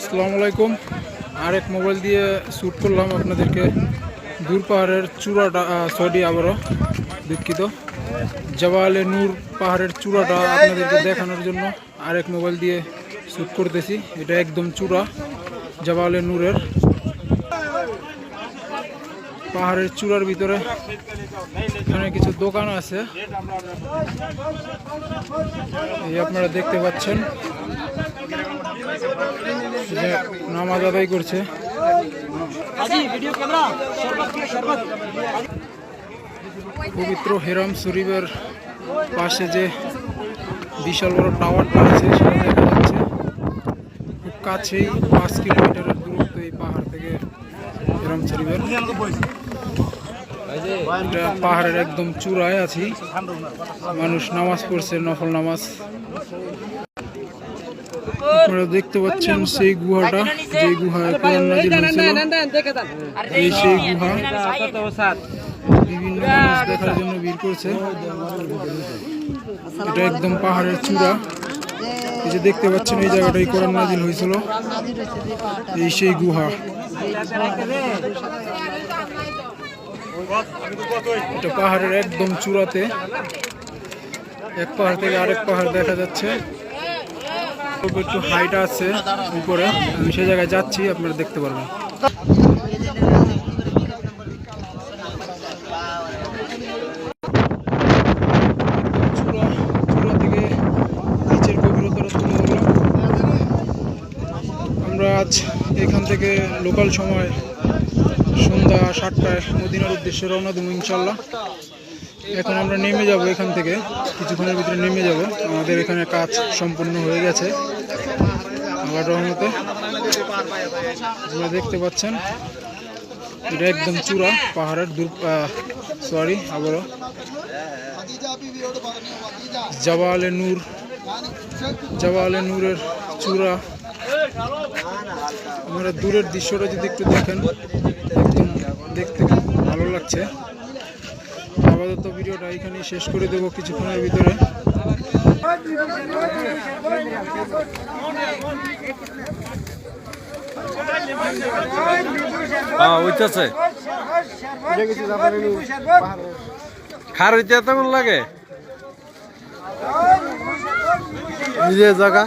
আসসালামু আলাইকুম। আরেক মোবাইল দিয়ে শ্যুট করলাম আপনাদেরকে দূর পাহাড়ের চূড়াটা, আবারও দুঃখিত, জাবালে নূর পাহাড়ের চূড়াটা আপনাদেরকে দেখানোর জন্য আরেক মোবাইল দিয়ে শ্যুট করতেছি। এটা একদম চূড়া জাবালে নূরের পাহাড়ের চূড়ার ভিতরে এখানে কিছু দোকান আছে, এই আপনারা দেখতে পাচ্ছেন নামাজ আদায় করছে। পবিত্র হেরাম শরীফের পাশে যে বিশাল বড় টাওয়ারটা আছে সেটা দেখা যাচ্ছে। খুব কাছেই 5 কিলোমিটারের দূরত্ব এই পাহাড় থেকে হেরাম শরীফের। পাহাড়ের একদম চূড়ায় আছি, মানুষ নামাজ পড়ছে, নফল নামাজ। আপনারা দেখতে পাচ্ছেন সেই গুহাটা, যে গুহায় কোরআন নাযিল হয়েছিল, এই সেই গুহা। বিভিন্ন মানুষ দেখার জন্য ভিড় করছে। এটা একদম পাহাড়ের চূড়া, এই যে দেখতে পাচ্ছেন এই জায়গাটাই কোরআন নাযিল হয়েছিল, এই সেই গুহা। এটা পাহাড়ের একদম চূড়াতে, এক পাহাড় থেকে আরেক পাহাড় দেখা যাচ্ছে। একটু হাইট আছে উপরে, আমি সেই জায়গায় যাচ্ছি, আপনারা দেখতে পারবেন। চূড়া থেকে নিচের গভীরতাটা তুলে ধরলাম। আমরা আজ এখান থেকে লোকাল সময় সন্ধ্যা 7টায় মদিনার উদ্দেশ্যে রওনা দেবো ইনশাল্লাহ। এখন আমরা নেমে যাব, এখান থেকে কিছুক্ষণের ভিতরে নেমে যাব। আমাদের এখানে কাজ সম্পূর্ণ হয়ে গেছে আল্লাহর রহমতে। আপনারা দেখতে পাচ্ছেন এটা একদম চূড়া পাহাড়ের আবারও জাবালে নূরের চূড়া। আপনারা দূরের দৃশ্যটা যদি একটু দেখেন, একদম দেখতে খুব ভালো লাগছে। আপাতত ভিডিওটা এখানেই শেষ করে দেবো কিছুক্ষণের ভিতরে। খার হইতে তেমন লাগে নিজে জায়গা।